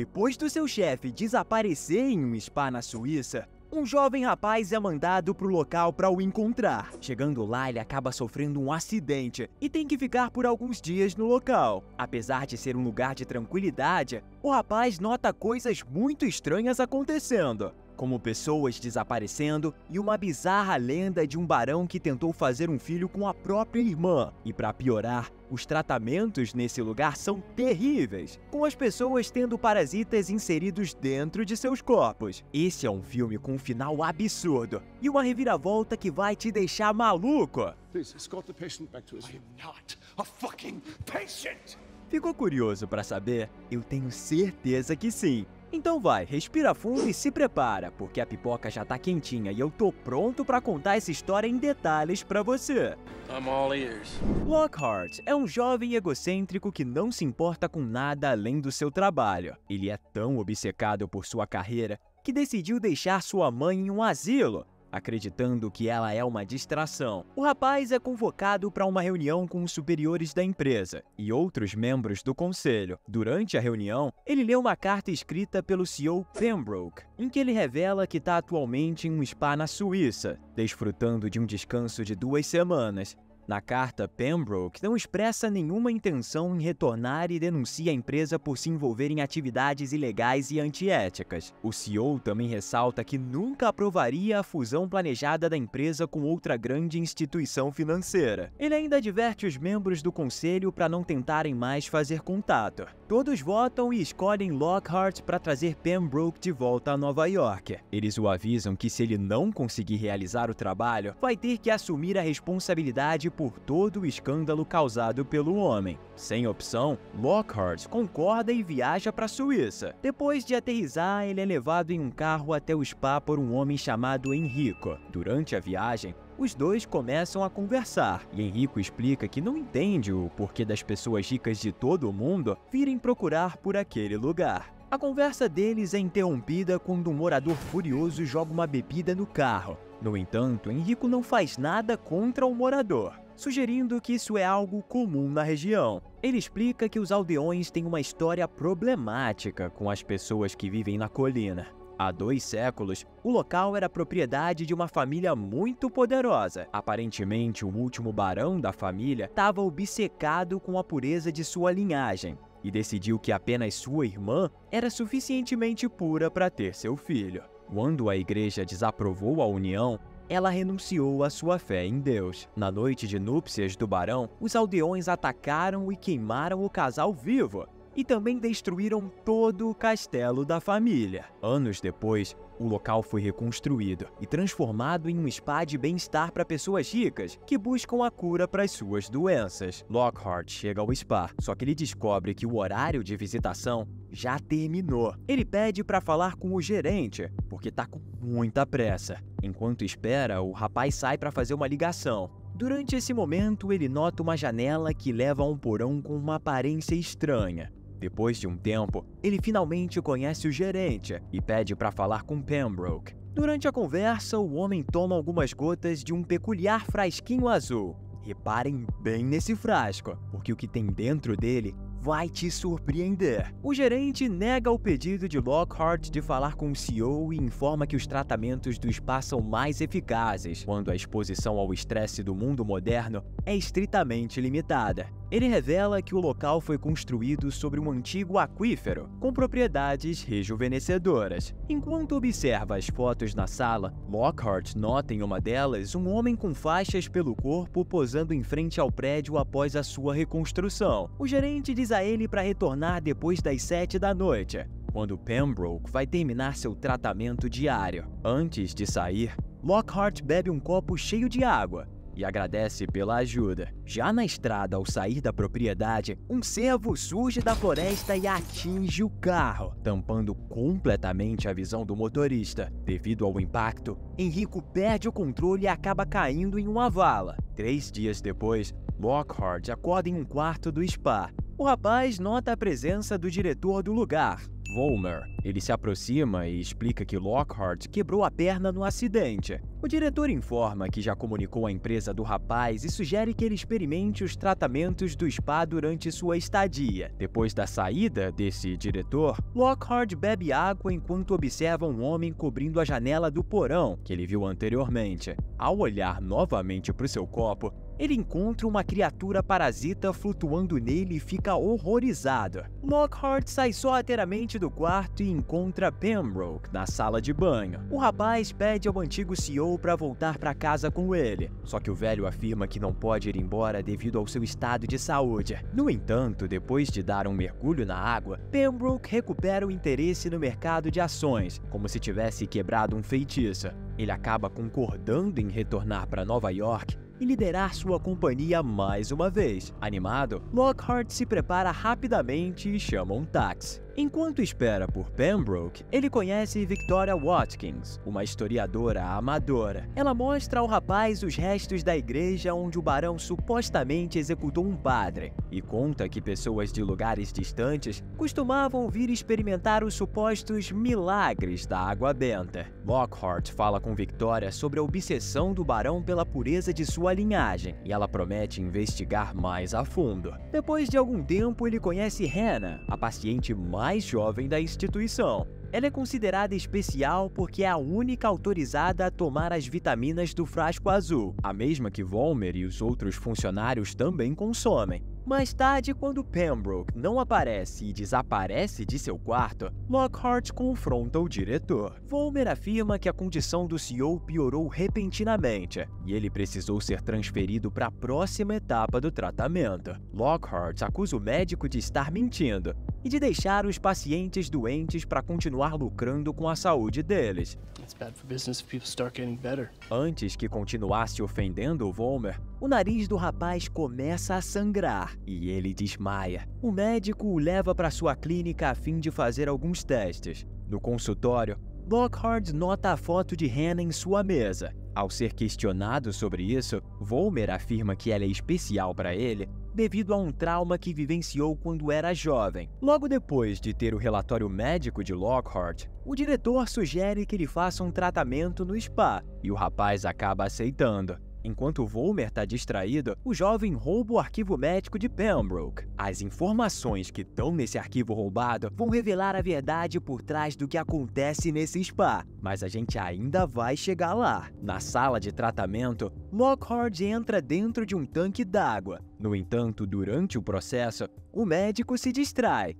Depois do seu chefe desaparecer em um spa na Suíça, um jovem rapaz é mandado para o local para o encontrar. Chegando lá, ele acaba sofrendo um acidente e tem que ficar por alguns dias no local. Apesar de ser um lugar de tranquilidade, o rapaz nota coisas muito estranhas acontecendo, como pessoas desaparecendo e uma bizarra lenda de um barão que tentou fazer um filho com a própria irmã. E para piorar, os tratamentos nesse lugar são terríveis, com as pessoas tendo parasitas inseridos dentro de seus corpos. Esse é um filme com um final absurdo e uma reviravolta que vai te deixar maluco. Please escort the patient back to his room. I am not a fucking patient! Ficou curioso para saber? Eu tenho certeza que sim. Então vai, respira fundo e se prepara, porque a pipoca já tá quentinha e eu tô pronto para contar essa história em detalhes para você. I'm all ears. Lockhart é um jovem egocêntrico que não se importa com nada além do seu trabalho. Ele é tão obcecado por sua carreira que decidiu deixar sua mãe em um asilo, acreditando que ela é uma distração. O rapaz é convocado para uma reunião com os superiores da empresa e outros membros do conselho. Durante a reunião, ele lê uma carta escrita pelo CEO Pembroke, em que ele revela que está atualmente em um spa na Suíça, desfrutando de um descanso de 2 semanas. Na carta, Pembroke não expressa nenhuma intenção em retornar e denuncia a empresa por se envolver em atividades ilegais e antiéticas. O CEO também ressalta que nunca aprovaria a fusão planejada da empresa com outra grande instituição financeira. Ele ainda adverte os membros do conselho para não tentarem mais fazer contato. Todos votam e escolhem Lockhart para trazer Pembroke de volta a Nova York. Eles o avisam que se ele não conseguir realizar o trabalho, vai ter que assumir a responsabilidade por todo o escândalo causado pelo homem. Sem opção, Lockhart concorda e viaja para a Suíça. Depois de aterrissar, ele é levado em um carro até o spa por um homem chamado Enrico. Durante a viagem, os dois começam a conversar, e Enrico explica que não entende o porquê das pessoas ricas de todo o mundo virem procurar por aquele lugar. A conversa deles é interrompida quando um morador furioso joga uma bebida no carro. No entanto, Enrico não faz nada contra o morador, sugerindo que isso é algo comum na região. Ele explica que os aldeões têm uma história problemática com as pessoas que vivem na colina. Há 2 séculos, o local era propriedade de uma família muito poderosa. Aparentemente, o último barão da família estava obcecado com a pureza de sua linhagem e decidiu que apenas sua irmã era suficientemente pura para ter seu filho. Quando a igreja desaprovou a união, ela renunciou à sua fé em Deus. Na noite de núpcias do barão, os aldeões atacaram e queimaram o casal vivo e também destruíram todo o castelo da família. Anos depois, o local foi reconstruído e transformado em um spa de bem-estar para pessoas ricas que buscam a cura para as suas doenças. Lockhart chega ao spa, só que ele descobre que o horário de visitação já terminou. Ele pede para falar com o gerente, porque está com muita pressa. Enquanto espera, o rapaz sai para fazer uma ligação. Durante esse momento, ele nota uma janela que leva a um porão com uma aparência estranha. Depois de um tempo, ele finalmente conhece o gerente e pede para falar com Pembroke. Durante a conversa, o homem toma algumas gotas de um peculiar frasquinho azul. Reparem bem nesse frasco, porque o que tem dentro dele vai te surpreender. O gerente nega o pedido de Lockhart de falar com o CEO e informa que os tratamentos do spa são mais eficazes, quando a exposição ao estresse do mundo moderno é estritamente limitada. Ele revela que o local foi construído sobre um antigo aquífero, com propriedades rejuvenescedoras. Enquanto observa as fotos na sala, Lockhart nota em uma delas um homem com faixas pelo corpo posando em frente ao prédio após a sua reconstrução. O gerente diz a ele para retornar depois das 7 da noite, quando Pembroke vai terminar seu tratamento diário. Antes de sair, Lockhart bebe um copo cheio de água e agradece pela ajuda. Já na estrada, ao sair da propriedade, um cervo surge da floresta e atinge o carro, tampando completamente a visão do motorista. Devido ao impacto, Enrico perde o controle e acaba caindo em uma vala. 3 dias depois, Lockhart acorda em um quarto do spa. O rapaz nota a presença do diretor do lugar, Vollmer. Ele se aproxima e explica que Lockhart quebrou a perna no acidente. O diretor informa que já comunicou à empresa do rapaz e sugere que ele experimente os tratamentos do spa durante sua estadia. Depois da saída desse diretor, Lockhart bebe água enquanto observa um homem cobrindo a janela do porão que ele viu anteriormente. Ao olhar novamente para o seu copo, ele encontra uma criatura parasita flutuando nele e fica horrorizado. Lockhart sai sorrateiramente do quarto e encontra Pembroke na sala de banho. O rapaz pede ao antigo CEO para voltar para casa com ele, só que o velho afirma que não pode ir embora devido ao seu estado de saúde. No entanto, depois de dar um mergulho na água, Pembroke recupera o interesse no mercado de ações, como se tivesse quebrado um feitiço. Ele acaba concordando em retornar para Nova York e liderar sua companhia mais uma vez. Animado, Lockhart se prepara rapidamente e chama um táxi. Enquanto espera por Pembroke, ele conhece Victoria Watkins, uma historiadora amadora. Ela mostra ao rapaz os restos da igreja onde o barão supostamente executou um padre e conta que pessoas de lugares distantes costumavam vir experimentar os supostos milagres da água benta. Lockhart fala com Victoria sobre a obsessão do barão pela pureza de sua linhagem e ela promete investigar mais a fundo. Depois de algum tempo, ele conhece Hannah, a paciente mais jovem da instituição. Ela é considerada especial porque é a única autorizada a tomar as vitaminas do frasco azul, a mesma que Vollmer e os outros funcionários também consomem. Mais tarde, quando Pembroke não aparece e desaparece de seu quarto, Lockhart confronta o diretor. Vollmer afirma que a condição do CEO piorou repentinamente e ele precisou ser transferido para a próxima etapa do tratamento. Lockhart acusa o médico de estar mentindo e de deixar os pacientes doentes para continuar lucrando com a saúde deles. It's bad for business if people start getting better. Antes que continuasse ofendendo o Vollmer, o nariz do rapaz começa a sangrar e ele desmaia. O médico o leva para sua clínica a fim de fazer alguns testes. No consultório, Lockhart nota a foto de Hannah em sua mesa. Ao ser questionado sobre isso, Vollmer afirma que ela é especial para ele devido a um trauma que vivenciou quando era jovem. Logo depois de ter o relatório médico de Lockhart, o diretor sugere que ele faça um tratamento no spa e o rapaz acaba aceitando. Enquanto Vollmer está distraído, o jovem rouba o arquivo médico de Pembroke. As informações que estão nesse arquivo roubado vão revelar a verdade por trás do que acontece nesse spa, mas a gente ainda vai chegar lá. Na sala de tratamento, Lockhart entra dentro de um tanque d'água. No entanto, durante o processo, o médico se distrai.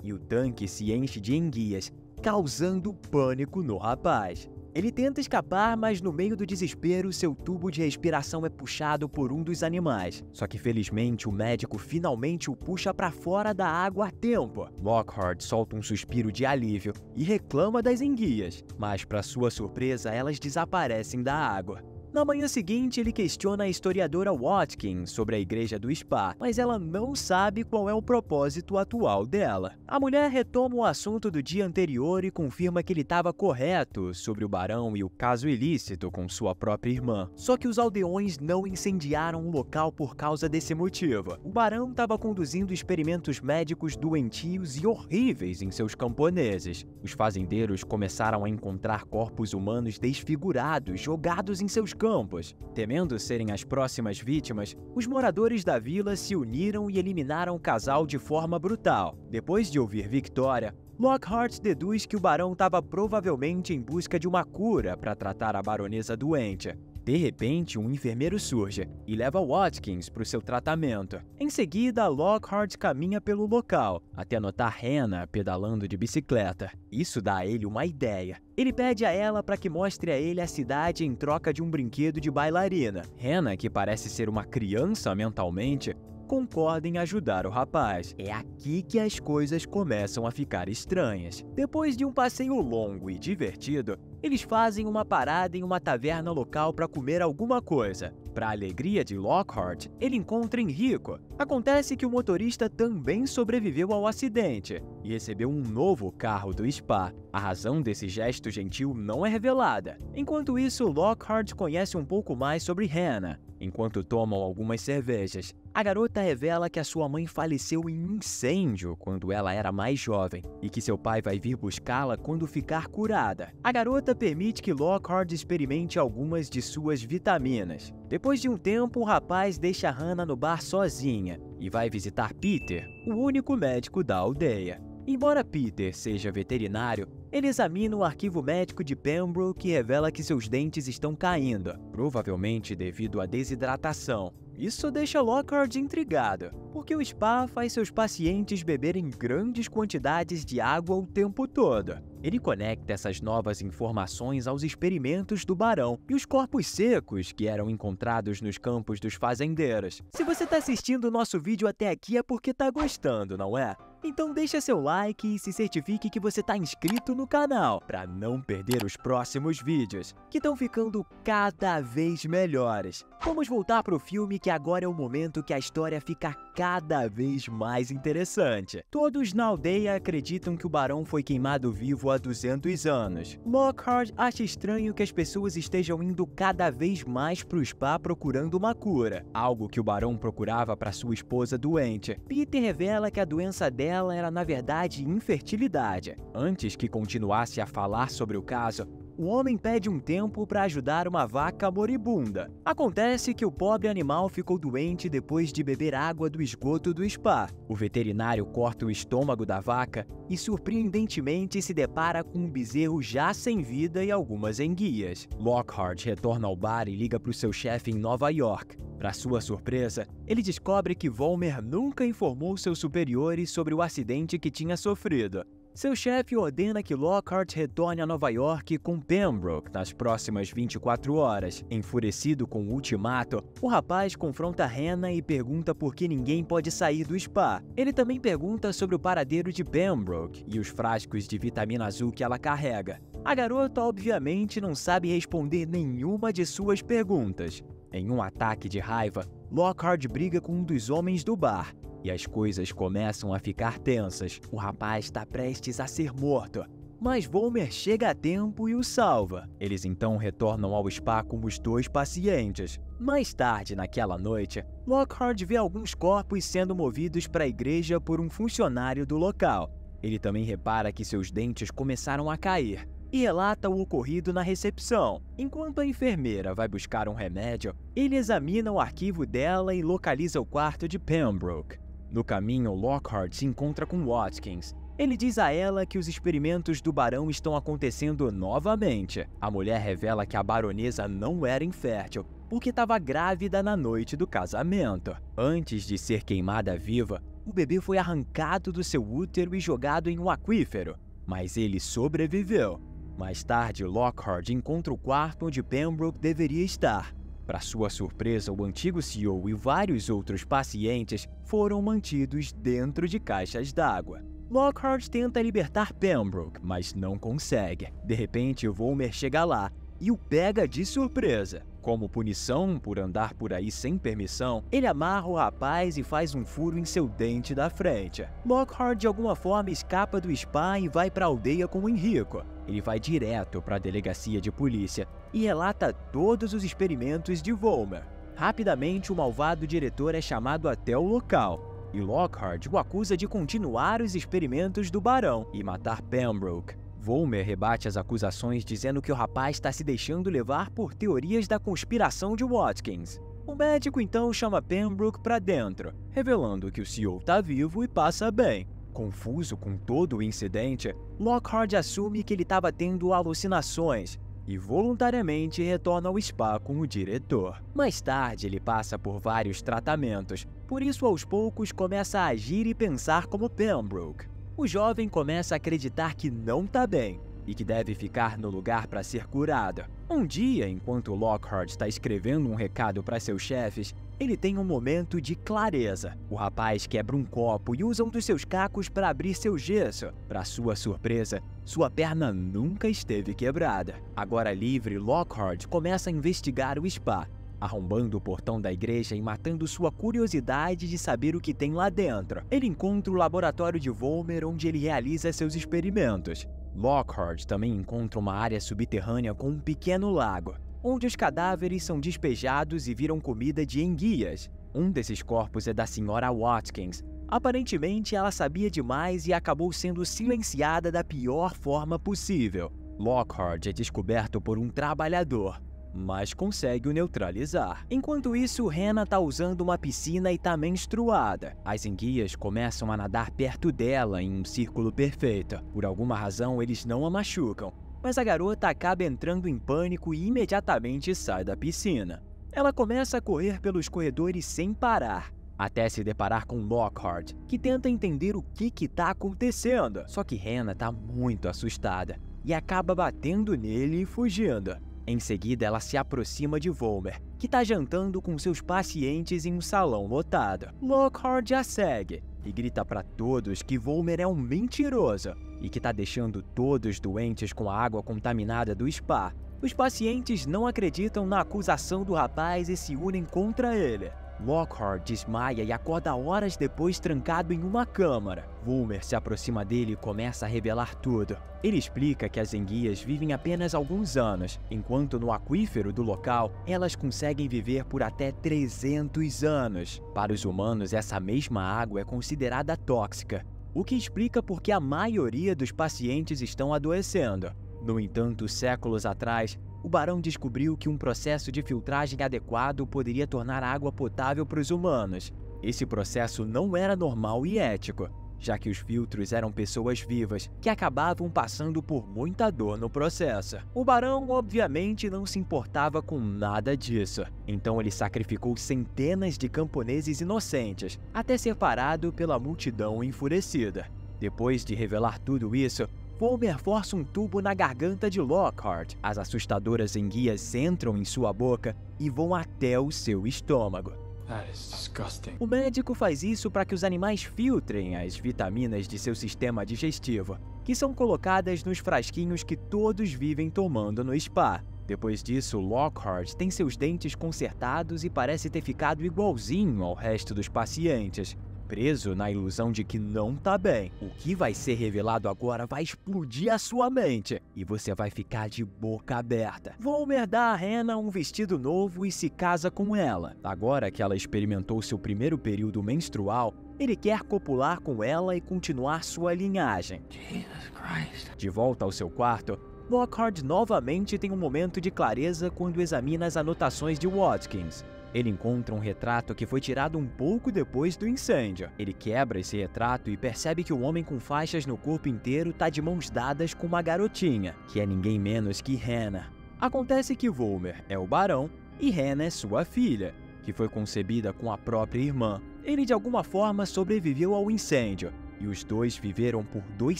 E o tanque se enche de enguias, causando pânico no rapaz. Ele tenta escapar, mas no meio do desespero, seu tubo de respiração é puxado por um dos animais. Só que felizmente o médico finalmente o puxa para fora da água a tempo. Lockhart solta um suspiro de alívio e reclama das enguias, mas para sua surpresa elas desaparecem da água. Na manhã seguinte, ele questiona a historiadora Watkins sobre a igreja do spa, mas ela não sabe qual é o propósito atual dela. A mulher retoma o assunto do dia anterior e confirma que ele estava correto sobre o barão e o caso ilícito com sua própria irmã. Só que os aldeões não incendiaram o local por causa desse motivo. O barão estava conduzindo experimentos médicos doentios e horríveis em seus camponeses. Os fazendeiros começaram a encontrar corpos humanos desfigurados jogados em seus campos. Temendo serem as próximas vítimas, os moradores da vila se uniram e eliminaram o casal de forma brutal. Depois de ouvir Victoria, Lockhart deduz que o barão estava provavelmente em busca de uma cura para tratar a baronesa doente. De repente, um enfermeiro surge e leva Watkins para o seu tratamento. Em seguida, Lockhart caminha pelo local, até notar Hannah pedalando de bicicleta. Isso dá a ele uma ideia. Ele pede a ela para que mostre a ele a cidade em troca de um brinquedo de bailarina. Hannah, que parece ser uma criança mentalmente, concorda em ajudar o rapaz. É aqui que as coisas começam a ficar estranhas. Depois de um passeio longo e divertido, Eles fazem uma parada em uma taverna local para comer alguma coisa. Para a alegria de Lockhart, ele encontra Enrico. Acontece que o motorista também sobreviveu ao acidente e recebeu um novo carro do spa. A razão desse gesto gentil não é revelada. Enquanto isso, Lockhart conhece um pouco mais sobre Hannah. Enquanto tomam algumas cervejas, a garota revela que a sua mãe faleceu em um incêndio quando ela era mais jovem e que seu pai vai vir buscá-la quando ficar curada. A garota permite que Lockhart experimente algumas de suas vitaminas. Depois de um tempo, o rapaz deixa Hannah no bar sozinha e vai visitar Peter, o único médico da aldeia. Embora Peter seja veterinário, ele examina o arquivo médico de Pembroke e revela que seus dentes estão caindo, provavelmente devido à desidratação. Isso deixa Lockhart intrigado, porque o spa faz seus pacientes beberem grandes quantidades de água o tempo todo. Ele conecta essas novas informações aos experimentos do barão e os corpos secos que eram encontrados nos campos dos fazendeiros. Se você está assistindo o nosso vídeo até aqui é porque está gostando, não é? Então deixa seu like e se certifique que você está inscrito no canal para não perder os próximos vídeos, que estão ficando cada vez melhores. Vamos voltar para o filme, que agora é o momento que a história fica cada vez mais interessante. Todos na aldeia acreditam que o barão foi queimado vivo há 200 anos. Lockhart acha estranho que as pessoas estejam indo cada vez mais para o spa procurando uma cura, algo que o barão procurava para sua esposa doente. Peter revela que a doença dela era na verdade infertilidade. Antes que continuasse a falar sobre o caso, o homem pede um tempo para ajudar uma vaca moribunda. Acontece que o pobre animal ficou doente depois de beber água do esgoto do spa. O veterinário corta o estômago da vaca e surpreendentemente se depara com um bezerro já sem vida e algumas enguias. Lockhart retorna ao bar e liga para o seu chefe em Nova York. Para sua surpresa, ele descobre que Vollmer nunca informou seus superiores sobre o acidente que tinha sofrido. Seu chefe ordena que Lockhart retorne a Nova York com Pembroke nas próximas 24 horas. Enfurecido com o ultimato, o rapaz confronta Hannah e pergunta por que ninguém pode sair do spa. Ele também pergunta sobre o paradeiro de Pembroke e os frascos de vitamina azul que ela carrega. A garota obviamente não sabe responder nenhuma de suas perguntas. Em um ataque de raiva, Lockhart briga com um dos homens do bar. E as coisas começam a ficar tensas. O rapaz está prestes a ser morto, mas Vollmer chega a tempo e o salva. Eles então retornam ao spa com os dois pacientes. Mais tarde naquela noite, Lockhart vê alguns corpos sendo movidos para a igreja por um funcionário do local. Ele também repara que seus dentes começaram a cair e relata o ocorrido na recepção. Enquanto a enfermeira vai buscar um remédio, ele examina o arquivo dela e localiza o quarto de Pembroke. No caminho, Lockhart se encontra com Watkins. Ele diz a ela que os experimentos do barão estão acontecendo novamente. A mulher revela que a baronesa não era infértil, porque estava grávida na noite do casamento. Antes de ser queimada viva, o bebê foi arrancado do seu útero e jogado em um aquífero, mas ele sobreviveu. Mais tarde, Lockhart encontra o quarto onde Pembroke deveria estar. Para sua surpresa, o antigo CEO e vários outros pacientes foram mantidos dentro de caixas d'água. Lockhart tenta libertar Pembroke, mas não consegue. De repente, Vollmer chega lá e o pega de surpresa. Como punição por andar por aí sem permissão, ele amarra o rapaz e faz um furo em seu dente da frente. Lockhart de alguma forma escapa do spa e vai para a aldeia com Enrico. Ele vai direto para a delegacia de polícia e relata todos os experimentos de Vollmer. Rapidamente, o malvado diretor é chamado até o local e Lockhart o acusa de continuar os experimentos do barão e matar Pembroke. Vollmer rebate as acusações dizendo que o rapaz está se deixando levar por teorias da conspiração de Watkins. O médico então chama Pembroke para dentro, revelando que o CEO está vivo e passa bem. Confuso com todo o incidente, Lockhart assume que ele estava tendo alucinações e voluntariamente retorna ao spa com o diretor. Mais tarde, ele passa por vários tratamentos, por isso aos poucos começa a agir e pensar como Pembroke. O jovem começa a acreditar que não está bem e que deve ficar no lugar para ser curado. Um dia, enquanto Lockhart está escrevendo um recado para seus chefes, ele tem um momento de clareza. O rapaz quebra um copo e usa um dos seus cacos para abrir seu gesso. Para sua surpresa, sua perna nunca esteve quebrada. Agora livre, Lockhart começa a investigar o spa, arrombando o portão da igreja e matando sua curiosidade de saber o que tem lá dentro. Ele encontra o laboratório de Vollmer, onde ele realiza seus experimentos. Lockhart também encontra uma área subterrânea com um pequeno lago, onde os cadáveres são despejados e viram comida de enguias. Um desses corpos é da Sra. Watkins. Aparentemente, ela sabia demais e acabou sendo silenciada da pior forma possível. Lockhart é descoberto por um trabalhador, mas consegue o neutralizar. Enquanto isso, Hannah tá usando uma piscina e tá menstruada. As enguias começam a nadar perto dela em um círculo perfeito. Por alguma razão, eles não a machucam, mas a garota acaba entrando em pânico e imediatamente sai da piscina. Ela começa a correr pelos corredores sem parar, até se deparar com Lockhart, que tenta entender o que tá acontecendo. Só que Hannah tá muito assustada e acaba batendo nele e fugindo. Em seguida, ela se aproxima de Vollmer, que tá jantando com seus pacientes em um salão lotado. Lockhart a segue e grita para todos que Vollmer é um mentiroso e que tá deixando todos doentes com a água contaminada do spa. Os pacientes não acreditam na acusação do rapaz e se unem contra ele. Lockhart desmaia e acorda horas depois trancado em uma câmara. Vollmer se aproxima dele e começa a revelar tudo. Ele explica que as enguias vivem apenas alguns anos, enquanto no aquífero do local, elas conseguem viver por até 300 anos. Para os humanos, essa mesma água é considerada tóxica, o que explica por que a maioria dos pacientes estão adoecendo. No entanto, séculos atrás, o barão descobriu que um processo de filtragem adequado poderia tornar a água potável para os humanos. Esse processo não era normal e ético, já que os filtros eram pessoas vivas que acabavam passando por muita dor no processo. O barão, obviamente, não se importava com nada disso, então ele sacrificou centenas de camponeses inocentes, até ser parado pela multidão enfurecida. Depois de revelar tudo isso, Vollmer força um tubo na garganta de Lockhart. As assustadoras enguias entram em sua boca e vão até o seu estômago. That is disgusting. O médico faz isso para que os animais filtrem as vitaminas de seu sistema digestivo, que são colocadas nos frasquinhos que todos vivem tomando no spa. Depois disso, Lockhart tem seus dentes consertados e parece ter ficado igualzinho ao resto dos pacientes, preso na ilusão de que não tá bem. O que vai ser revelado agora vai explodir a sua mente e você vai ficar de boca aberta. Vollmer dá a Hannah um vestido novo e se casa com ela. Agora que ela experimentou seu primeiro período menstrual, ele quer copular com ela e continuar sua linhagem. Jesus Christ. De volta ao seu quarto, Lockhart novamente tem um momento de clareza quando examina as anotações de Watkins. Ele encontra um retrato que foi tirado um pouco depois do incêndio. Ele quebra esse retrato e percebe que o homem com faixas no corpo inteiro está de mãos dadas com uma garotinha, que é ninguém menos que Hannah. Acontece que Vollmer é o barão e Hannah é sua filha, que foi concebida com a própria irmã. Ele de alguma forma sobreviveu ao incêndio, e os dois viveram por 2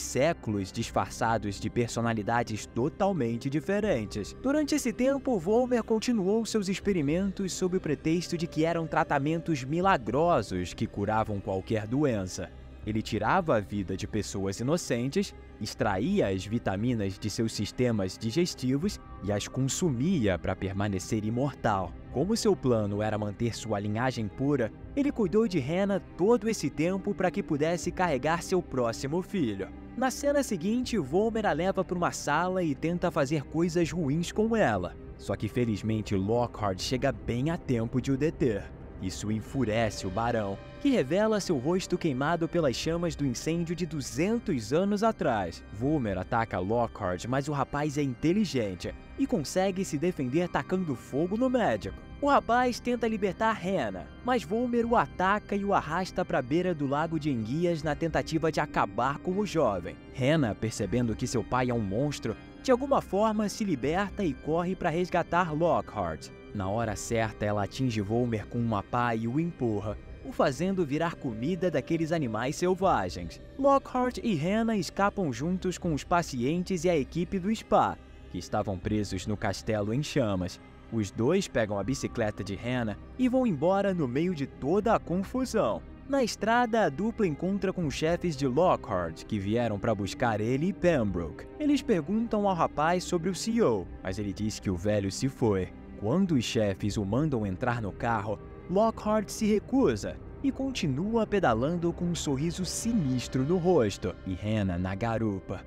séculos disfarçados de personalidades totalmente diferentes. Durante esse tempo, Vollmer continuou seus experimentos sob o pretexto de que eram tratamentos milagrosos que curavam qualquer doença. Ele tirava a vida de pessoas inocentes, extraía as vitaminas de seus sistemas digestivos e as consumia para permanecer imortal. Como seu plano era manter sua linhagem pura, ele cuidou de Hannah todo esse tempo para que pudesse carregar seu próximo filho. Na cena seguinte, Vollmer a leva para uma sala e tenta fazer coisas ruins com ela. Só que felizmente Lockhart chega bem a tempo de o deter. Isso enfurece o barão, que revela seu rosto queimado pelas chamas do incêndio de 200 anos atrás. Vollmer ataca Lockhart, mas o rapaz é inteligente e consegue se defender tacando fogo no médico. O rapaz tenta libertar Hannah, mas Vollmer o ataca e o arrasta para a beira do lago de enguias na tentativa de acabar com o jovem. Hannah, percebendo que seu pai é um monstro, de alguma forma se liberta e corre para resgatar Lockhart. Na hora certa, ela atinge Vollmer com uma pá e o empurra, o fazendo virar comida daqueles animais selvagens. Lockhart e Hannah escapam juntos com os pacientes e a equipe do spa, que estavam presos no castelo em chamas. Os dois pegam a bicicleta de Hannah e vão embora no meio de toda a confusão. Na estrada, a dupla encontra com os chefes de Lockhart, que vieram para buscar ele e Pembroke. Eles perguntam ao rapaz sobre o CEO, mas ele diz que o velho se foi. Quando os chefes o mandam entrar no carro, Lockhart se recusa e continua pedalando com um sorriso sinistro no rosto e Hannah na garupa.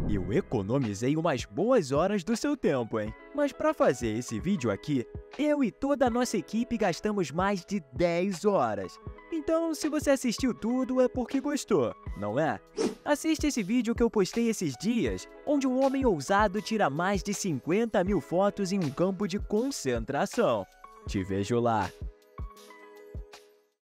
Eu economizei umas boas horas do seu tempo, hein? Mas para fazer esse vídeo aqui, eu e toda a nossa equipe gastamos mais de 10 horas. Então, se você assistiu tudo, é porque gostou, não é? Assiste esse vídeo que eu postei esses dias, onde um homem ousado tira mais de 50 mil fotos em um campo de concentração. Te vejo lá!